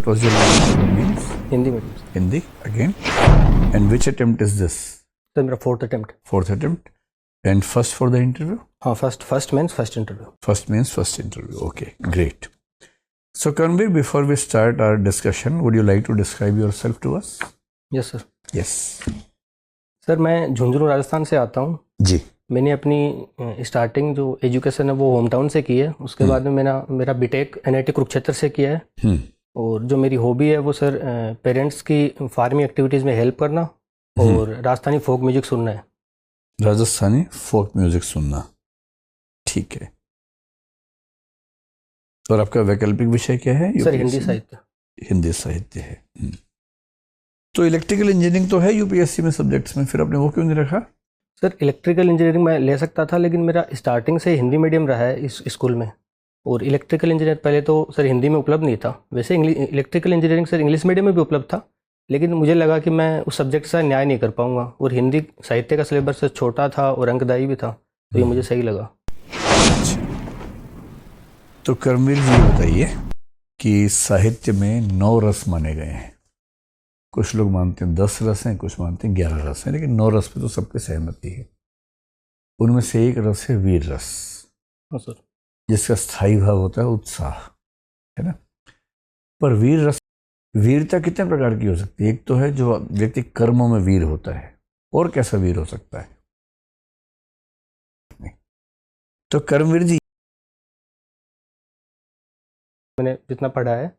what was your language means? Hindi medium. Hindi again. And which attempt is this? Sir मेरा fourth attempt. Fourth attempt. And first for the interview? हाँ, first means first interview. First means first interview. Okay, great. So Karnveer, before we start our discussion, would you like to describe yourself to us? Yes sir. Yes. Sir मैं झुंझुनू राजस्थान से आता हूँ। जी। मैंने अपनी starting जो education है वो home town से की है। उसके बाद में मेरा बीटेक एनआईटी कुरुक्षेत्र से किया है। और जो मेरी हॉबी है वो सर पेरेंट्स की फार्मिंग एक्टिविटीज़ में हेल्प करना और राजस्थानी फोक म्यूजिक सुनना है। राजस्थानी फोक म्यूजिक सुनना, ठीक है। और आपका वैकल्पिक विषय क्या है? सर हिंदी साहित्य। हिंदी साहित्य है। तो इलेक्ट्रिकल इंजीनियरिंग तो है यूपीएससी में सब्जेक्ट्स में, फिर आपने वो क्यों नहीं रखा? सर इलेक्ट्रिकल इंजीनियरिंग मैं ले सकता था, लेकिन मेरा स्टार्टिंग से हिंदी मीडियम रहा है इस स्कूल में। और इलेक्ट्रिकल इंजीनियर पहले तो सर हिंदी में उपलब्ध नहीं था। वैसे electrical engineering sir English medium में भी उपलब्ध था, लेकिन मुझे लगा कि मैं उस सब्जेक्ट से न्याय नहीं कर पाऊंगा। और हिंदी साहित्य का सिलेबस छोटा था और अंकदायी भी था, तो ये मुझे सही लगा। तो कर्मवीर जी बताइए कि साहित्य में 9 रस माने गए हैं। कुछ लोग मानते हैं 10 रस हैं, कुछ मानते हैं 11 रस हैं, लेकिन 9 रस पे तो सबकी सहमति है। उनमें से एक रस है वीर रस। हाँ सर। जिसका स्थायी भाव होता है उत्साह, है ना। पर वीर रस, वीरता कितने प्रकार की हो सकती है? एक तो है जो व्यक्ति कर्मों में वीर होता है, और कैसा वीर हो सकता है? तो कर्मवीर जी, मैंने जितना पढ़ा है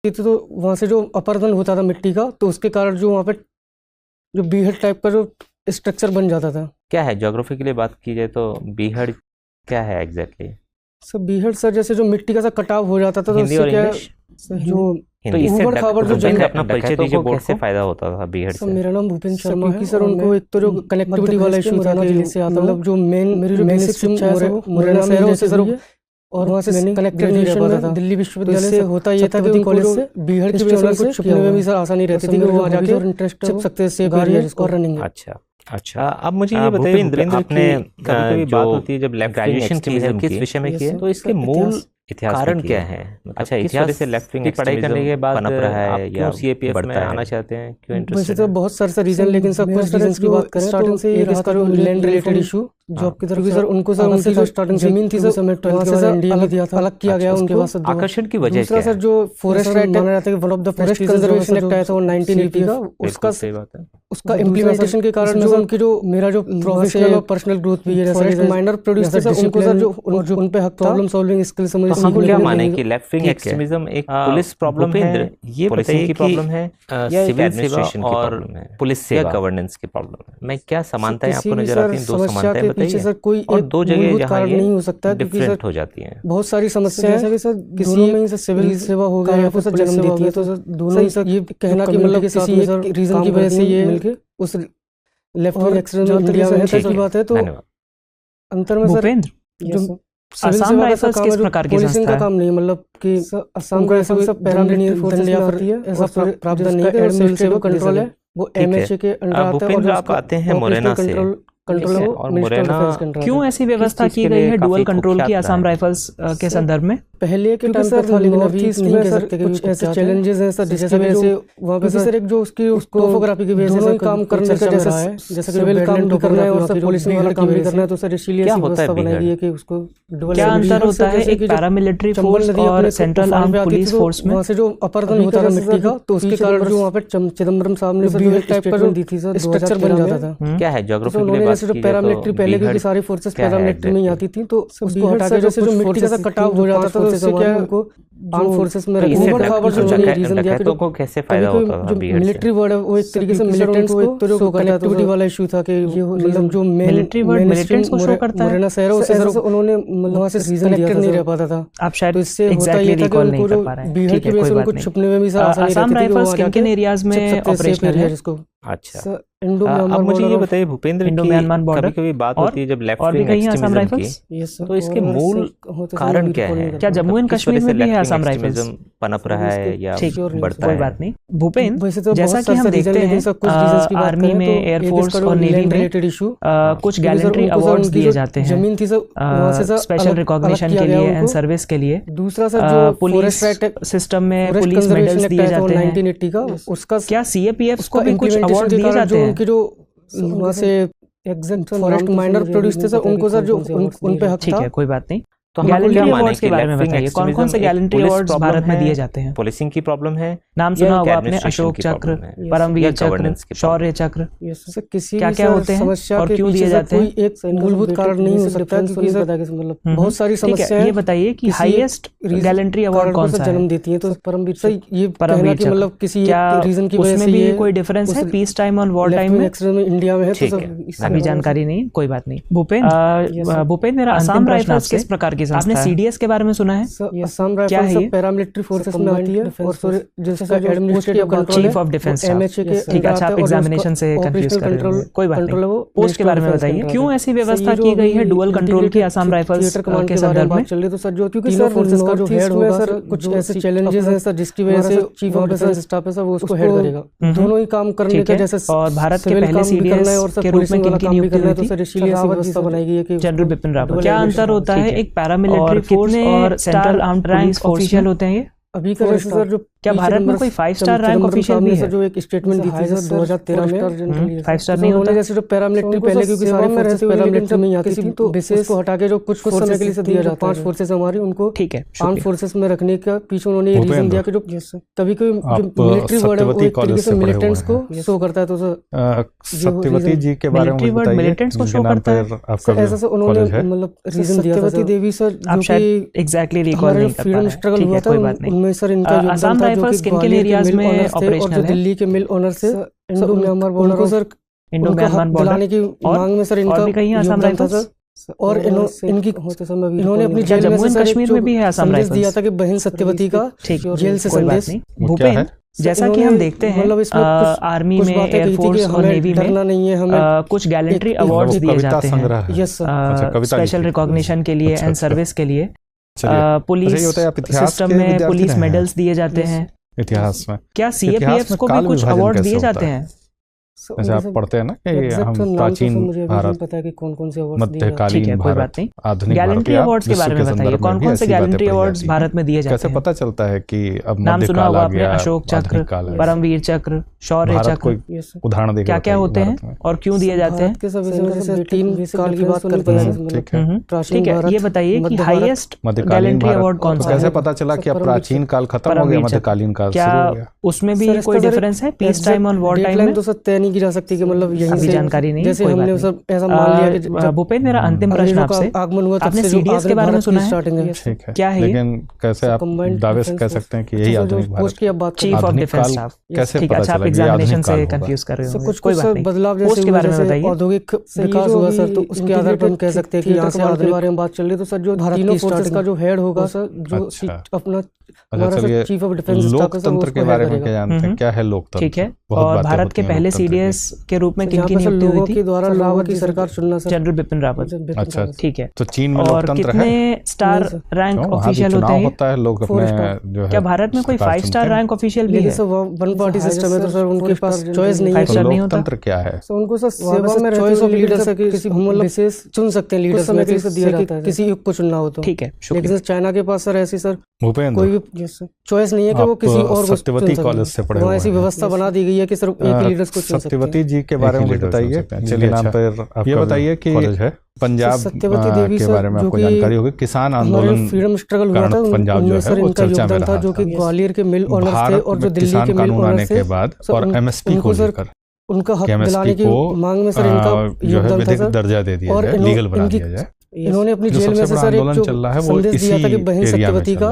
थी तो वहाँ से जो अपरदन होता था मिट्टी का, तो उसके कारण जो वहाँ पे जो बीहड़ टाइप का जो स्ट्रक्चर बन जाता था। क्या है ज्योग्राफी के लिए बात की जाए तो बीहड़ क्या है एग्जैक्टली? सर बीहड़ सर जैसे जो मिट्टी का सा कटाव हो जाता था, तो हिंदी उससे और क्या इंग्लिश? जो तो इससे ऊबड़ खाबड़ जो भूपेंद्र जमीन अपना परिचय दीजिए बोर्ड को। कैसे फायदा होता था बीहड़ सर से? मेरा नाम भूपेंद्र शर्मा है। सर उनको एक तो जो कनेक्टिविटी वाला इशू था कि मतलब जो मेरी जो बेसिक शिक्षा है वो मुरैना शहर से सर, और वहाँ से कनेक्टेड नहीं रह पाता था दिल्ली विश्वविद्यालय से। होता ये था कि कॉलेज से बीहड़ की वजह से छुपने में भी सर आसानी रहती थी कि वो वहाँ जाके इंटरेस्ट छिप सकते थे सेफ और रनिंग। अच्छा अब मुझे ये बताइए भूपेंद्र, आपने कभी बात होती है जब ग्रेजुएशन किस विषय में की है, तो इसके मूल कारण क्या है? अच्छा, इतिहास से लेफ्ट विंग पढ़ाई करने के बाद पनप रहा है या सीएपीएफ में आना चाहते हैं, क्यों इंटरेस्टेड? वैसे तो बहुत सारे रीजन, लेकिन सब कुछ रीजंस की बात करें स्टार्टिंग से ये रहा था लैंड रिलेटेड इशू जॉब की तरफ। सर उनको सर उनकी जो स्टार्टिंग जमीन थी सर वहाँ से सर इंडिया में दिया था, अलग किया गया उनके पास। आकर्षण की वजह दूसरा सर जो फॉरेस्ट राइट माना जाता है कि one of the forest conservation act आया था 1980 का, उसका सही बात है, उसका इम्प्लीमेंटेशन के कारण जो उनकी जो मेरा जो प्रोफेशनल और पर्सनल ग्रोथ भी है, फॉरेस्ट माइनर प्रोड्यूसर सर उनको सर जो उन पे हक प्रॉब्लम सॉल्विंग स्किल्स समझ हम क्या माने कि लेफ्ट विंग एक्सट्रीमिज्म एक पुलिस प्रॉब्लम है, ये पुलिसिंग की प्रॉब्लम है, या सिविल एडमिनिस्ट्रेशन की प्रॉब्लम है, पुलिस सेवा गवर्नेंस की प्रॉब्लम है? मैं क्या समानताएं आपको नजर आती हैं? दो समानताएं बताइए, और दो जगह जहां ये नहीं हो सकता डिफरेंट हो जाती हैं। बहुत सारी समस्याएं हैं सर, किसी में सिविल सेवा हो गया या फिर सर जन्म देती है, तो सर दोनों ही सर ये कहना कि मतलब किसी एक रीजन की वजह से ये मिलके उस लेफ्ट विंग एक्सट्रीमिज्म इंडिया में है की बात है। तो अंतर में सर जो असम राइफल्स किस प्रकार की संस्था है? का काम नहीं, मतलब कि असम का ऐसा सब पैरामिलिट्री फोर्सेस में आती है, ऐसा प्रावधान नहीं है। एडमिनिस्ट्रेटिव कंट्रोल है वो एमएचए के अंडर आता है। भूपेंद्र आप आते हैं मुरैना से, और मुरैना क्यों ऐसी व्यवस्था की गई है डुअल कंट्रोल की असम राइफल्स के संदर्भ में? पहले के टाइम पर था, लेकिन अभी नहीं कह सकते कि कुछ ऐसे चैलेंजेस हैं सर, जिसकी वजह से वहाँ पे सर एक जो उसकी टोपोग्राफी की वजह से काम करने का जैसा है, जैसे सिविल काम भी करना है और सर पुलिसिंग वाला काम भी करना है, तो सर इसीलिए ऐसी व्यवस्था बनाई गई है कि उसको क्या अंतर होता है एक पैरामिलिट्री फोर्स और सेंट्रल आर्म्ड पुलिस फोर्स में? वहाँ से जो अपरदन होता था मिट्टी का, तो उसके कारण जो वहाँ पे चिदम्बरम साहब ने बीहड़ टाइप का जो दी थी सर स्ट्रक्चर बन जाता था। क्या है ज्योग्राफी के लिए बात की जाए पैरामिलिट्री पहले क्योंकि सारी फोर्सेस पैरामिलिट्री में ही आती थी, तो उसको हटा के जैसे जो मिट्टी का कटाव हो जाता था, तो उससे क्या उनको आर्म फोर्सेस में ऊबड़ खाबड़ जो रीजन दिया कि को कैसे फायदा होता था? मिलिट्री वर्ड है वो एक तरीके से मिलिटेंट्स को एक तो जो कनेक्टिविटी वाला इशू था कि ये मतलब जो मिलिट्री वर्ड मिलिटेंट्स को शो करता है। मुरैना शहर उससे सर उन्होंने मतलब वहां से कनेक्टेड नहीं रह पाता था। आप शायद तो इससे होता ये था कि उनको जो बीहड़ की वजह से उनको छुपने में भी आसानी असम रहती थी कि राइफल्स किन-किन एरियाज में ऑपरेशनल है जिसको। अच्छा, अब मुझे ये बताइए भूपेंद्र, इंडो म्यांमार बॉर्डर कभी-कभी बात होती है जब लेफ्ट और भी विंग कहीं असम एक्सट्रीमिज्म राइफल्स, की, तो इसके मूल कारण क्या है? क्या जम्मू एंड कश्मीर में भी है असम राइफल्स? पनप रहा है या बढ़ता कोई है? बात नहीं भूपेंद्र, जैसा कि हम देखते हैं आर्मी में, एयरफोर्स और नेवी में कुछ गैलेंट्री अवार्ड्स दिए जाते हैं स्पेशल रिकॉग्निशन के लिए एंड सर्विस के लिए। दूसरा सर पुलिस सिस्टम में पुलिस मेडल्स दिए जाते हैं 1980 का, उसका क्या सीएपीएफ को भी कुछ अवार्ड दिए जाते हैं? उनकी जो वहाँ से एग्जैक्ट फॉरेस्ट माइनर प्रोड्यूस थे सर, उनको सर जो उन पे हक था। ठीक है, कोई बात नहीं। तो गैलेंट्री अवार्ड्स के बारे में बताइए, कौन कौन से गैलेंट्री अवार्ड्स भारत में दिए जाते हैं? पुलिसिंग की प्रॉब्लम है, नाम सुना होगा आपने, अशोक चक्र, परमवीर चक्र, शौर्य चक्र, क्या क्या होते हैं और क्यों दिए जाते हैं? एक मूलभूत कारण नहीं हो सकता, क्योंकि मतलब बहुत सारी समस्याएं। ये बताइए कि हाईएस्ट गैलेंट्री अवार्ड कौन सा जन्म देती है, तो परमवीर सर ये कहना कि मतलब किसी रीजन की वजह से उसमें भी कोई डिफरेंस है पीस टाइम और वॉर टाइम में? इंडिया में है तो अभी जानकारी नहीं, कोई बात नहीं। भूपेंद्र मेरा असम राइफल्स किस प्रकार की संस्था है? आपने सीडीएस के बारे में सुना है? असम राइफल्स पैरामिलिट्री फोर्सेस में आती है और जिसका administrative control chief of defence MHA के। ठीक है, अच्छा आप एग्जामिनेशन से कंफ्यूज कर रहे हो, कोई बात नहीं। पोस्ट के बारे में बताइए, क्यों ऐसी व्यवस्था की गई है डुअल कंट्रोल की असम राइफल्स के संदर्भ में? चल रही तो सर जो क्योंकि सर फोर्सेस का जो हेड होगा सर कुछ ऐसे चैलेंजेस हैं सर जिसकी वजह से चीफ ऑफ डिफेंस स्टाफ है सर वो उसको हेड करेगा। दोनों ही काम करने का जैसे और भारत के पहले सीडीएस के रूप में किनकी नियुक्ति हुई थी? सर इसीलिए व्यवस्था बनाई गई है कि जनरल बिपिन रावत। क्या अंतर होता है एक पैरामिलिट्री फोर्स और सेंट्रल आर्म्ड पुलिस ऑफिशियल होते हैं ये? अभी का सर जो क्या भारत में कोई 5 स्टार रैंक ऑफिशियल भी है? जो एक स्टेटमेंट दी थी सर 2013 में 5 स्टार नहीं होता। जैसे जो पैरामिलिट्री पहले क्योंकि सारे फोर्सेस पैरामिलिट्री में ही आती थी, तो उसको हटा के जो कुछ समय के लिए दिया जाता है 5 फोर्सेस हमारी उनको ठीक है आर्म फोर्सेस में रखने का पीछे उन्होंने ये रीजन दिया कि जो कभी कोई मिलिट्री वर्ड है वो एक तरीके से मिलिटेंट्स को शो करता है। तो सर सत्यवती जी के बारे में बताइए, मिलिटेंट्स को शो करता है ऐसा सर उन्होंने मतलब रीजन दिया था। सत्यवती देवी सर आप शायद एग्जैक्टली रिकॉल नहीं कर पा रहे हैं, फ्रीडम स्ट्रगल हुआ था उनमें सर इनका असम राइफल्स किन किन एरियाज में ऑपरेशनल है? दिल्ली के मिल ओनर से Indo Myanmar border sir Indo Myanmar border की मांग में सर इनका भी कहीं असम राइफल्स और इनकी होते समय इन्होंने अपनी जेल जम्मू एंड कश्मीर में भी है असम राइफल्स दिया था कि बहन सत्यवती का जेल से संदेश। भूपेन, जैसा कि हम देखते हैं आर्मी में, एयरफोर्स और नेवी में कुछ गैलेंट्री अवार्ड्स दिए जाते हैं स्पेशल रिकॉग्निशन के लिए एंड सर्विस के लिए। पुलिस सिस्टम में पुलिस मेडल्स दिए जाते हैं इतिहास में। क्या सीएपीएफ को भी कुछ अवार्ड दिए जाते हैं? जैसे आप पढ़ते हैं ना कि हम प्राचीन भारत, मध्यकालीन भारत, आधुनिक गैलेंट्री अवार्ड्स के बारे में बताइए, कौन कौन से गैलेंट्री अवार्ड्स भारत में दिए जाते हैं? कैसे पता चलता है कि अब नाम सुना होगा आपने, गया, अशोक चक्र, परमवीर चक्र, शौर्य चक्र, उदाहरण देखिए क्या क्या होते हैं और क्यों दिए जाते हैं? ठीक है, ये बताइए कि हाईएस्ट गैलेंट्री अवार्ड कौन सा है? कैसे पता चला कि अब प्राचीन काल खत्म हो गया, मध्यकालीन काल शुरू हो गया? उसमें भी कोई डिफरेंस है पीस टाइम और वॉर टाइम में? तो सर तय नहीं की जा सकती कि मतलब यही अभी जानकारी नहीं, जैसे हमने सब ऐसा मान लिया कि भूपेन, मेरा अंतिम प्रश्न आपसे, आगमन हुआ आपने सीडीएस के बारे में सुना है? ठीक है, क्या है? लेकिन कैसे आप दावे से कह सकते हैं कि यही आधुनिक भारत की अब बात चीफ ऑफ डिफेंस स्टाफ? कैसे ठीक है, पता अच्छा आप चला एग्जामिनेशन से कंफ्यूज कर रहे हो, कुछ कोई बात नहीं। बदलाव पोस्ट के बारे में बताइए। औद्योगिक विकास हुआ सर, तो उसके आधार पर हम कह सकते हैं कि यहाँ से आधुनिक के बारे में बात चल रही है। तो सर जो तीनों फोर्सेस का जो हेड होगा सर, जो अपना हमारा चीफ ऑफ डिफेंस लोकतंत्र के बारे में क्या जानते हैं? क्या है लोकतंत्र? ठीक है, और भारत के पहले सीडीएस के रूप में किन की नियुक्ति हुई थी? के द्वारा रावत की सरकार चुनना सर, जनरल बिपिन रावत। अच्छा, ठीक है। तो चीन में और लोकतंत्र है? कितने स्टार रैंक ऑफिशियल होते हैं? होता है, लोग अपने जो है, क्या भारत में कोई 5 स्टार रैंक ऑफिशियल भी है? वन पार्टी सिस्टम है तो सर उनके पास चॉइस नहीं है। लोकतंत्र क्या है? उनको सर सेवा में चॉइस ऑफ लीडर से किसी विशेष चुन सकते हैं, लीडर्स में दिया जाता है किसी एक को चुनना हो तो। ठीक है, लेकिन चाइना के पास सर ऐसी सर भूपेंद्र कोई भी चॉइस नहीं है कि वो किसी और को सत्यवती कॉलेज से पढ़े हुए हैं। ऐसी व्यवस्था बना दी गई है कि सिर्फ एक ही लीडर्स को चुन सकते हैं। सत्यवती जी के बारे में बताइए, चलिए नाम पर ये बताइए कि पंजाब सत्यवती देवी के बारे में आपको जानकारी होगी। किसान आंदोलन, फ्रीडम स्ट्रगल हुआ था पंजाब जो है वो चर्चा में था, जो कि ग्वालियर के मिल ओनर्स थे और जो दिल्ली के मिल कानून आने के बाद और एमएसपी को लेकर उनका हक दिलाने की मांग में सर इनका जो है विधिक दर्जा दे दिया जाए, लीगल बना दिया जाए। इन्होंने अपनी जेल में से सर एक जो संदेश दिया था कि बहन सत्यवती का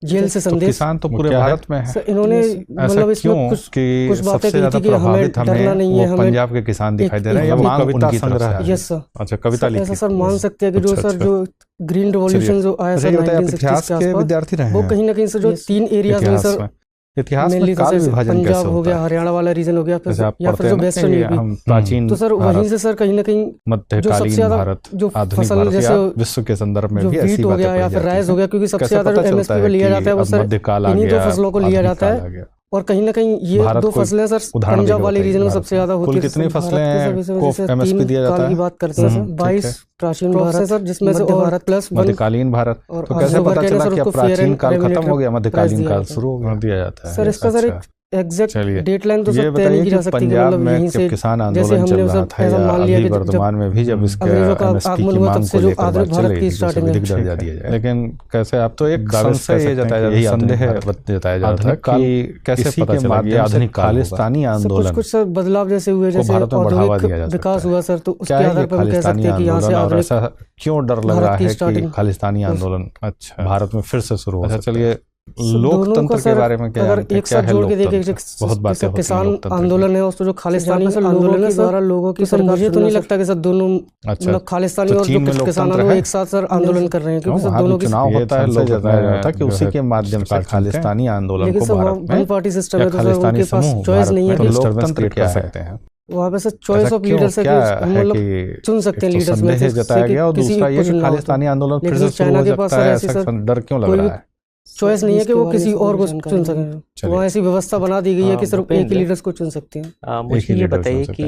जेल से संदेश। किसान तो पूरे भारत में है, इन्होंने मतलब इसमें कुछ बातें कही थी कि हमें डरना नहीं है, हमें पंजाब के किसान दिखाई दे रहे हैं। ये मांग उनकी संग्रह है। Yes sir. अच्छा, कविता लिखी ऐसा सर मान सकते हैं कि जो सर जो ग्रीन रिवॉल्यूशन जो आया सर 1960 के विद्यार्थी रहे, वो कहीं ना कहीं से जो 3 एरियाज में सर इतिहास में काल विभाजन कैसे पंजाब हो गया, हरियाणा वाला रीजन हो गया, या फिर जो वेस्टर्न यूपी, प्राचीन तो सर वहीं से सर कहीं ना कहीं मध्यकालीन भारत, जो आधुनिक जैसे विश्व के संदर्भ में भी ऐसी हो गया या फिर राइस हो गया, क्योंकि सबसे ज्यादा जो एमएसपी पे लिया जाता है वो सर इन्हीं 2 फसलों को लिया जाता है। और कहीं ना कहीं ये 2 फसलें सर पंजाब वाले रीजन में सबसे ज्यादा होती है। कितनी फसलें को एमएसपी दिया जाता है? की बात करते हैं सर 22 प्राचीन भारत सर, जिसमें से भारत प्लस मध्यकालीन भारत। तो कैसे पता चला कि प्राचीन काल खत्म हो गया, मध्यकालीन काल शुरू हो गया? दिया जाता है सर इसका सर एग्जैक्ट डेडलाइन तो सब तय नहीं की जा सकती, पंजाब में जब किसान आंदोलन चल रहा था या अभी वर्तमान में भी जब इसके एमएसपी की मांग को लेकर बात चल रही थी, विधिक दर्जा दिया जाए। लेकिन कैसे आप तो एक संशय ये जताया जाता है, संदेह जताया जाता है कि कैसे पता चला कि आधुनिक खालिस्तानी आंदोलन कुछ सर बदलाव जैसे हुए, जैसे औद्योगिक विकास हुआ सर, तो उसके आधार पर हम कह सकते हैं कि यहाँ से आधुनिक क्यों डर लग रहा है कि खालिस्तानी आंदोलन अच्छा भारत में फिर से शुरू हो। चलिए लोकतंत्र के बारे में क्या जानते हैं? एक साथ जोड़ के देखें, बहुत बातें होती हैं। किसान आंदोलन है और जो खालिस्तानी आंदोलन है द्वारा लोगों की सर, मुझे तो नहीं लगता कि सर दोनों मतलब खालिस्तानी और जो किसान है एक साथ सर आंदोलन कर रहे हैं, क्योंकि सर दोनों की चुनाव होता है, लोग जताया जाता है कि उसी के माध्यम से खालिस्तानी आंदोलन को भारत में वन पार्टी सिस्टम है, तो सर उनके पास चॉइस नहीं है कि लोकतंत्र क्या सकते हैं। वहाँ पे सर चॉइस ऑफ लीडर्स है कि हम लोग चुन सकते हैं लीडर्स में से जताया गया, और दूसरा ये कि खालिस्तानी आंदोलन फिर से शुरू हो सकता है, ऐसा डर क्यों लग रहा है? चॉइस नहीं है कि वो किसी और को चुन सकें। वहाँ ऐसी व्यवस्था बना दी गई है कि सिर्फ एक ही लीडर्स को चुन सकते हैं। मुझे ये बताइए कि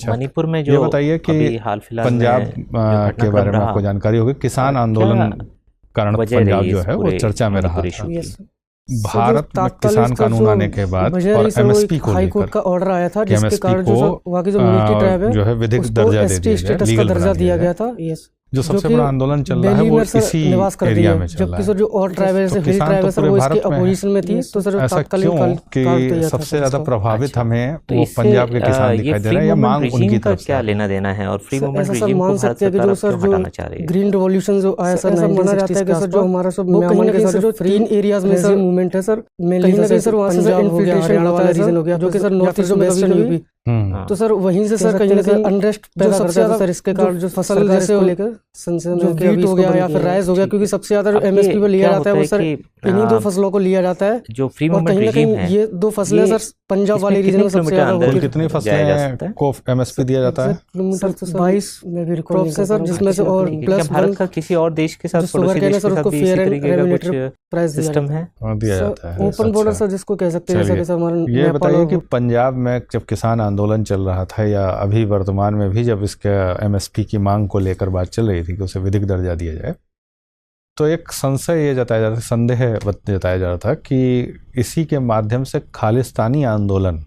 मणिपुर में जो बताइए कि हाल फिलहाल पंजाब के बारे में आपको जानकारी होगी। किसान आंदोलन कारण पंजाब जो है वो चर्चा में रहा। भारत में किसान कानून आने के बाद और एमएसपी को हाई कोर्ट का ऑर्डर आया था, जिसके कारण जो वहाँ की जो मिलिट्री ट्राइब है जो है विधिक दर्जा दे दिया गया, दर्जा दिया गया था। जो सबसे बड़ा आंदोलन चल रहा है वो इसी एरिया में चल रहा है। जबकि सर जो और ट्राइबल से हिल ट्राइबल सर वो इसके अपोजिशन में थी, तो सर ऐसा क्यों कि सबसे ज्यादा प्रभावित हमें वो पंजाब के किसान दिखाई दे रहे हैं, या मांग उनकी तरफ से क्या लेना देना है? और फ्री मूवमेंट रिजीम को भारत सरकार क्यों हटाना चाह रही है? ग्रीन रिवॉल्यूशन जो आया सर, माना जाता है कि सर जो हमारा सब म्यांमार के सर जो 3 एरियाज में सर मूवमेंट है सर, मेनली सर वहाँ से इन्फिल्ट्रेशन होता है रीजन हो गया, जो कि सर नॉर्थ ईस्ट में कभी तो सर वहीं से सर कहीं ना कहीं अनरेस्ट पैदा करता है सर। इसके कारण जो फसल जैसे हो लेकर जो वीट हो गया या फिर राइस हो गया, क्योंकि सबसे ज्यादा एमएसपी पे लिया जाता है वो सर इन्हीं 2 फसलों को लिया जाता है। जो फ्री मूवमेंट रिजीम है, ये 2 फसलें सर पंजाब वाले रीजन में सबसे ज्यादा होती है। कितनी फसलें को एमएसपी दिया जाता है? किलोमीटर तो 22 में भी क्रॉप से सर, जिसमें से और प्लस भारत का किसी और देश के साथ पड़ोसी देश के साथ भी इसी तरीके का कुछ प्राइस सिस्टम है दिया जाता है। ओपन बॉर्डर सर जिसको कह सकते हैं, जैसा कि सर हमारा ये बताइए कि पंजाब में जब किसान आंदोलन चल रहा था, या अभी वर्तमान में भी जब इसके एमएसपी की मांग को लेकर बात चल रही थी कि उसे विधिक दर्जा दिया जाए, तो एक संशय ये जताया जा रहा था, संदेह जताया जा रहा था कि इसी के माध्यम से खालिस्तानी आंदोलन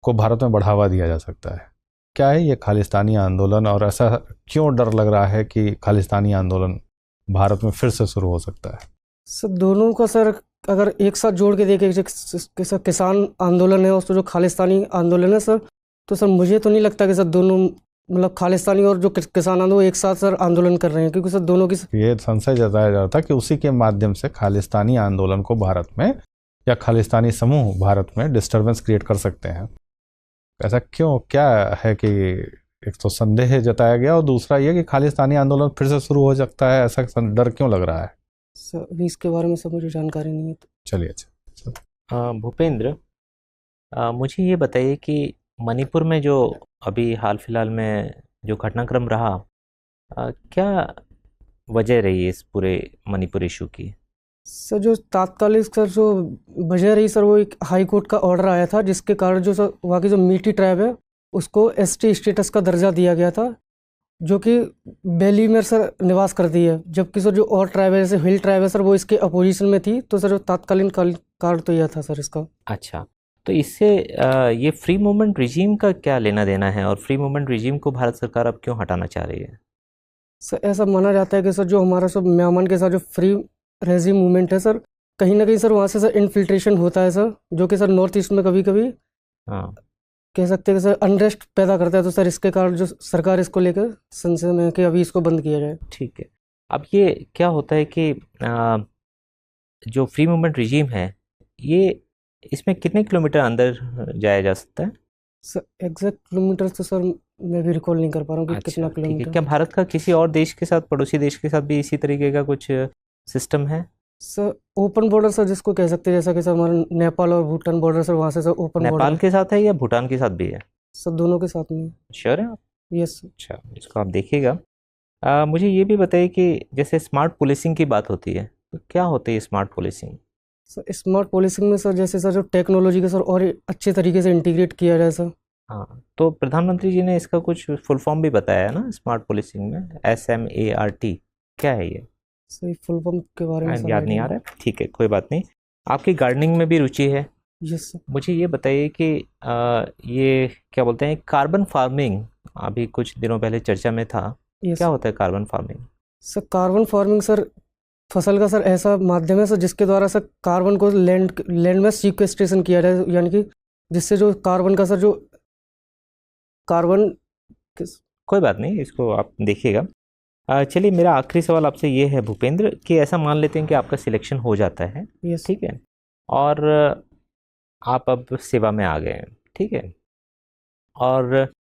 को भारत में बढ़ावा दिया जा सकता है। क्या है ये खालिस्तानी आंदोलन, और ऐसा क्यों डर लग रहा है कि खालिस्तानी आंदोलन भारत में फिर से शुरू हो सकता है? सर दोनों का सर अगर एक साथ जोड़ के देखें, जो किसान आंदोलन है और जो खालिस्तानी आंदोलन है सर, तो सर मुझे तो नहीं लगता कि सर दोनों मतलब खालिस्तानी और जो किसान आंदोलन एक साथ सर आंदोलन कर रहे हैं, क्योंकि सर दोनों की ये संशय जताया जा रहा था कि उसी के माध्यम से खालिस्तानी आंदोलन को भारत में, या खालिस्तानी समूह भारत में डिस्टर्बेंस क्रिएट कर सकते हैं। ऐसा क्यों, क्या है कि एक तो संदेह जताया गया और दूसरा ये कि खालिस्तानी आंदोलन फिर से शुरू हो सकता है, ऐसा डर क्यों लग रहा है? सर इसके बारे में सब मुझे जानकारी नहीं है। तो चलिए अच्छा भूपेंद्र, मुझे ये बताइए कि मणिपुर में जो अभी हाल फिलहाल में जो घटनाक्रम रहा, क्या वजह रही इस पूरे मणिपुर इशू की? सर जो तात्कालिक सर जो वजह रही सर, वो एक हाई कोर्ट का ऑर्डर आया था, जिसके कारण जो सर वहाँ की जो मीटी ट्राइब है उसको एसटी स्टेटस का दर्जा दिया गया था, जो कि वैली में सर निवास करती है। जबकि सर जो और ट्राइब है जैसे हिल ट्राइब है सर, वो इसके अपोजिशन में थी, तो सर जो तात्कालीन कार्ड तो यह था सर इसका। अच्छा, तो इससे ये फ्री मूवमेंट रिजीम का क्या लेना देना है, और फ्री मूवमेंट रिजीम को भारत सरकार अब क्यों हटाना चाह रही है? सर ऐसा माना जाता है कि सर जो हमारा सब म्यांमार के साथ जो फ्री रेजिम मूवमेंट है सर, कहीं ना कहीं सर वहाँ से सर इन्फिल्ट्रेशन होता है सर, जो कि सर नॉर्थ ईस्ट में कभी कभी कह सकते हैं कि सर अनरेस्ट पैदा करता है। तो सर इसके कारण जो सरकार इसको लेकर संशय में है कि अभी इसको बंद किया जाए। ठीक है, अब ये क्या होता है कि जो फ्री मूवमेंट रिजीम है, ये इसमें कितने किलोमीटर अंदर जाया जा सकता है? सर एग्जैक्ट किलोमीटर तो सर मैं भी रिकॉल नहीं कर पा रहा हूँ कि कितना किलोमीटर। क्या भारत का किसी और देश के साथ, पड़ोसी देश के साथ भी इसी तरीके का कुछ सिस्टम है? सर ओपन बॉर्डर सर जिसको कह सकते हैं, जैसा कि सर हमारा नेपाल और भूटान बॉर्डर सर, वहाँ से सर ओपन बॉर्डर। नेपाल के साथ है या भूटान के साथ भी है? सर दोनों के साथ में। श्योर है आप? Yes sir. अच्छा, इसको आप देखिएगा। मुझे ये भी बताइए कि जैसे स्मार्ट पुलिसिंग की बात होती है, तो क्या होती है smart policing? Sir smart policing में सर जैसे सर जो टेक्नोलॉजी का सर और अच्छे तरीके से इंटीग्रेट किया जाए सर। हाँ, तो प्रधानमंत्री जी ने इसका कुछ फुल फॉर्म भी बताया है ना स्मार्ट पुलिसिंग में, SMART, क्या है ये? सही फुल फॉर्म के बारे में याद नहीं आ रहा है, ठीक है कोई बात नहीं। आपकी गार्डनिंग में भी रुचि है? Yes sir. मुझे ये बताइए कि ये क्या बोलते हैं, कार्बन फार्मिंग अभी कुछ दिनों पहले चर्चा में था, क्या होता है carbon farming? Sir carbon farming sir फसल का सर ऐसा माध्यम है सर जिसके द्वारा सर कार्बन को लैंड में सीक्वेस्ट्रेशन किया जाए, यानी कि जिससे जो कार्बन का सर जो कार्बन कोई बात नहीं, इसको आप देखिएगा। चलिए, मेरा आखिरी सवाल आपसे ये है भूपेंद्र कि ऐसा मान लेते हैं कि आपका सिलेक्शन हो जाता है, ठीक है, और आप अब सेवा में आ गए हैं, ठीक है, और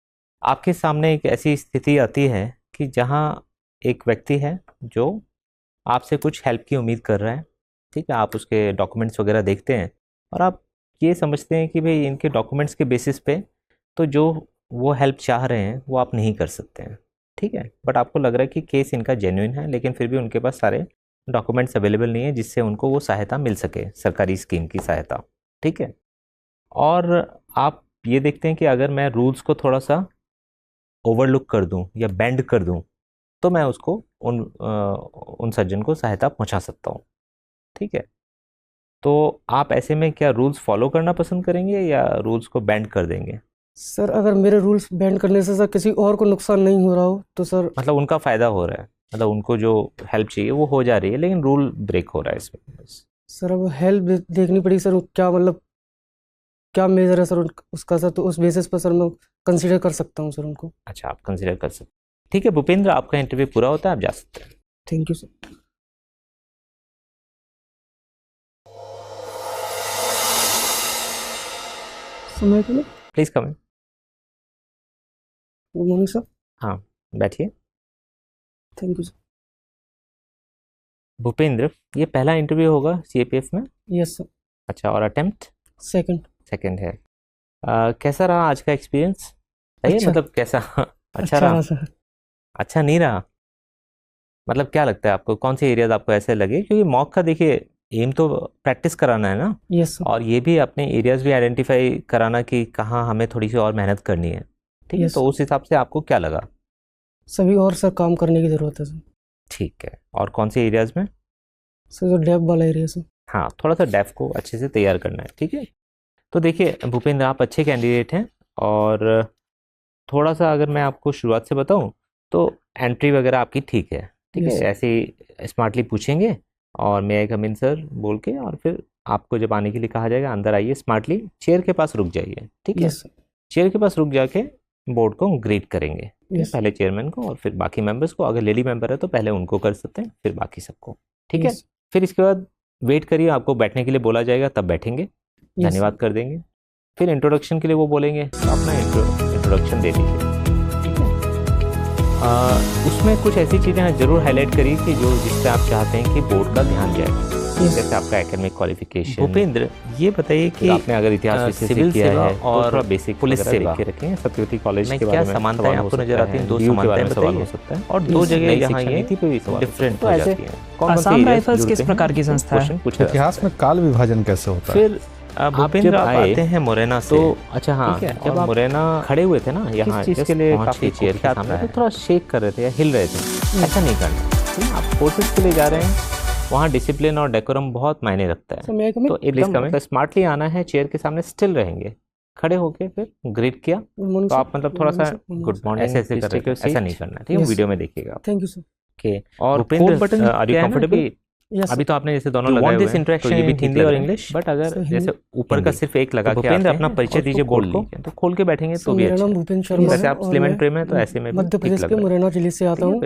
आपके सामने एक ऐसी स्थिति आती है कि जहां एक व्यक्ति है जो आपसे कुछ हेल्प की उम्मीद कर रहा है, ठीक है, आप उसके डॉक्यूमेंट्स वगैरह देखते हैं और आप ये समझते हैं कि भाई इनके डॉक्यूमेंट्स के बेसिस पे तो जो वो हेल्प चाह रहे हैं वो आप नहीं कर सकते हैं, ठीक है, बट आपको लग रहा है कि केस इनका जेन्युइन है, लेकिन फिर भी उनके पास सारे डॉक्यूमेंट्स अवेलेबल नहीं है जिससे उनको वो सहायता मिल सके, सरकारी स्कीम की सहायता, ठीक है, और आप ये देखते हैं कि अगर मैं रूल्स को थोड़ा सा ओवरलुक कर दूं या बेंड कर दूं तो मैं उसको उन सज्जन को सहायता पहुंचा सकता हूं, ठीक है, तो आप ऐसे में क्या रूल्स फॉलो करना पसंद करेंगे या रूल्स को बेंड कर देंगे? सर अगर मेरे रूल्स बैंड करने से सर किसी और को नुकसान नहीं हो रहा हो तो सर, मतलब उनका फायदा हो रहा है, मतलब उनको जो हेल्प चाहिए वो हो जा रही है, लेकिन रूल ब्रेक हो रहा है इसमें बस। सर अब हेल्प देखनी पड़ी सर, क्या मतलब क्या मेजर है सर उसका सर, तो उस बेसिस पर सर मैं कंसीडर कर सकता हूँ सर उनको। अच्छा, आप कंसीडर कर सकते हैं। ठीक है भूपेंद्र, आपका इंटरव्यू पूरा होता है, आप जा सकते हैं। Thank you sir. समय के लिए please come in. Good morning sir. हाँ बैठिए। Thank you sir. भूपेंद्र, ये पहला इंटरव्यू होगा सीएपीएफ में? Yes sir. अच्छा, और अटेम्प्ट? सेकंड है। कैसा रहा आज का एक्सपीरियंस? सही है, अच्छा। मतलब कैसा? अच्छा रहा सर। अच्छा नहीं रहा? मतलब क्या लगता है आपको, कौन से एरियाज आपको ऐसे लगे? क्योंकि मॉक का देखिए एम तो प्रैक्टिस कराना है ना। Yes sir. और ये भी अपने एरियाज भी आइडेंटिफाई कराना कि कहाँ हमें थोड़ी सी और मेहनत करनी है। ठीक है, Yes. तो उस हिसाब से आपको क्या लगा? सभी और सर काम करने की ज़रूरत है सर। ठीक है, और कौन से एरियाज में? सर जो डेव वाला एरिया सर। हाँ, थोड़ा सा डेफ को अच्छे से तैयार करना है। ठीक है, तो देखिए भूपेंद्र, आप अच्छे कैंडिडेट हैं, और थोड़ा सा अगर मैं आपको शुरुआत से बताऊं तो एंट्री वगैरह आपकी ठीक है। ठीक है, Yes. ऐसे स्मार्टली पूछेंगे और मे आई कम इन सर बोल के, और फिर आपको जब आने के लिए कहा जाएगा अंदर आइए, स्मार्टली चेयर के पास रुक जाइए। ठीक है, यस सर। चेयर के पास रुक जाके बोर्ड को ग्रीट करेंगे। Yes. पहले चेयरमैन को और फिर बाकी मेंबर्स को, अगर लेडी मेंबर है तो पहले उनको कर सकते हैं, फिर बाकी सबको। ठीक है, Yes. फिर इसके बाद वेट करिए, आपको बैठने के लिए बोला जाएगा, तब बैठेंगे, Yes. धन्यवाद कर देंगे। फिर इंट्रोडक्शन के लिए वो बोलेंगे, तो अपना इंट्रोडक्शन दे दीजिए। ठीक है, उसमें कुछ ऐसी चीज़ें जरूर हाईलाइट करिए कि जो जिस पे आप चाहते हैं कि बोर्ड का ध्यान जाए। Yes. जैसे आपका एकेडमिक क्वालिफिकेशन। भूपेंद्र, ये बताइए कि आपने अगर इतिहास सिविल सेवा और थोड़ा बेसिक पुलिस सेवा के रखें, सत्यवती कॉलेज के बारे में क्या समानताएं आपको नजर आती हैं? दो समानताएं सवाल हो सकता है, और दो जगह यहाँ ये नीति पे भी डिफरेंट हो जाती है। असम राइफल्स किस प्रकार की संस्था है? इतिहास में काल विभाजन कैसे होता है? फिर भूपेंद्र आप आते हैं मुरैना से, तो अच्छा हाँ, जब आप मुरैना खड़े हुए थे ना यहाँ चीज के लिए, काफी चेयर के सामने, तो थोड़ा शेक कर रहे थे या हिल रहे थे, ऐसा नहीं करना। आप फोर्सेस के लिए जा रहे हैं, वहाँ डिसिप्लिन और डेकोरम बहुत मायने रखता है। तो एकदम स्मार्टली आना है, चेयर के सामने स्टिल रहेंगे, खड़े होके फिर ग्रीट किया, तो आप मतलब थोड़ा सा गुड मॉर्निंग ऐसे कर रहे, ऐसा नहीं करना। ठीक है, वीडियो में देखिएगा। Thank you sir. ओके, और बटन आर यू कंफर्टेबल? अभी तो आपने जैसे दोनों लगाए हुए हैं, तो ये भी हिंदी और इंग्लिश, बट अगर जैसे ऊपर का सिर्फ एक लगा के भूपेंद्र अपना परिचय दीजिए बोर्ड को, तो खोल के बैठेंगे तो भी अच्छा। भूपेंद्र शर्मा जैसे आप स्लिम एंड ट्रिम है तो ऐसे में मध्य प्रदेश के मुरैना जिले से आता हूँ।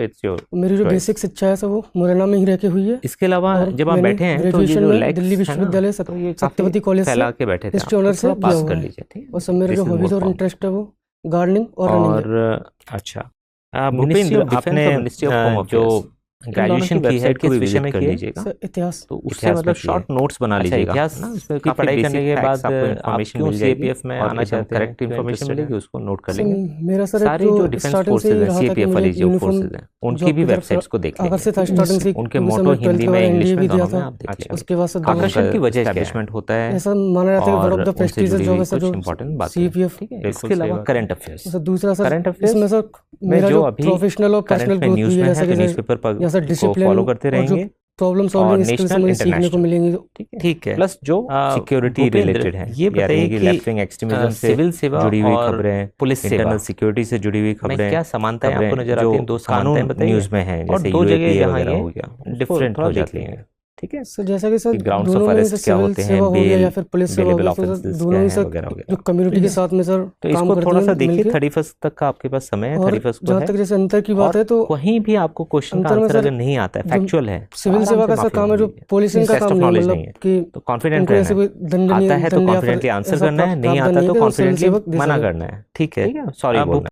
मेरी जो बेसिक शिक्षा है सर वो मुरैना में ही रह के हुई है। इसके अलावा जब आप बैठे हैं तो ये जो लेग्स दिल्ली विश्वविद्यालय सत्यवती कॉलेज फैला के बैठे थे, हिस्ट्री ऑनर से पास कर लीजिए। और सब मेरे जो हॉबीज और इंटरेस्ट है वो गार्डनिंग और रनिंग। अच्छा भूपेंद्र, आपने मिनिस्ट्री ऑफ होम जो ग्रेजुएशन की है किस विषय में कीजिएगा? इतिहास। तो उससे मतलब शॉर्ट नोट्स बना लीजिएगा। इतिहास ना, उसमें की पढ़ाई करने के बाद इन्फॉर्मेशन मिल जाएगी, सीएपीएफ में आना चाहते हैं, करेक्ट इन्फॉर्मेशन मिलेगी, उसको नोट कर लेंगे। मेरा सर सारी जो डिफेंस फोर्सेज है, सीएपीएफ वाली जो फोर्सेज हैं, उनकी भी वेबसाइट्स को देख लेंगे, उनके मोटो हिंदी में, इंग्लिश में, दोनों में आप देख लेंगे। उसके बाद आकर्षण की वजह एस्टैब्लिशमेंट होता है, ऐसा माना जाता है one of the prestigious job है सर जो इंपॉर्टेंट बात है। सीपीएफ। इसके अलावा करंट अफेयर्स, दूसरा सर करंट अफेयर्स इसमें सर मेरा जो प्रोफेशनल और पर्सनल ग्रोथ न्यूज़ में है, न्यूज़पेपर पर डिसिप्लिन फॉलो करते रहेंगे, प्रॉब्लम सॉल्विंग स्किल्स मुझे सीखने को मिलेंगी। ठीक है, प्लस जो सिक्योरिटी रिलेटेड है, ये बताइए कि लेफ्ट विंग एक्सट्रीमिज्म से सिविल सेवा जुड़ी हुई खबरें, पुलिस सेवा, इंटरनल सिक्योरिटी से जुड़ी हुई खबरें, क्या समानताएं आपको नजर आती हैं? दो समानताएं बताइए न्यूज़ में हैं, जैसे दो जगह यहाँ ये हो गया डिफरेंट हो जाती हैं। ठीक है सर, जैसा कि सर ग्राउंड्स ऑफ अरेस्ट क्या होते हैं, बेल या फिर पुलिस सेवा बेलेबल वगैरह ऑफेंसेस दोनों ही सर वगैरह वगैरह। जो कम्युनिटी के साथ में सर तो इसको थोड़ा सा देखिए, 31 तक का आपके पास समय है, 31 को जहाँ तक जैसे अंतर की बात है तो कहीं भी आपको क्वेश्चन का आंसर अगर नहीं आता है, फैक्चुअल है, सिविल सेवा का सर काम है जो पुलिसिंग का काम नहीं, मतलब कि तो कॉन्फिडेंट रहना है, आता है तो कॉन्फिडेंटली आंसर करना है, नहीं आता तो कॉन्फिडेंटली मना करना है। ठीक है, सॉरी बोलना।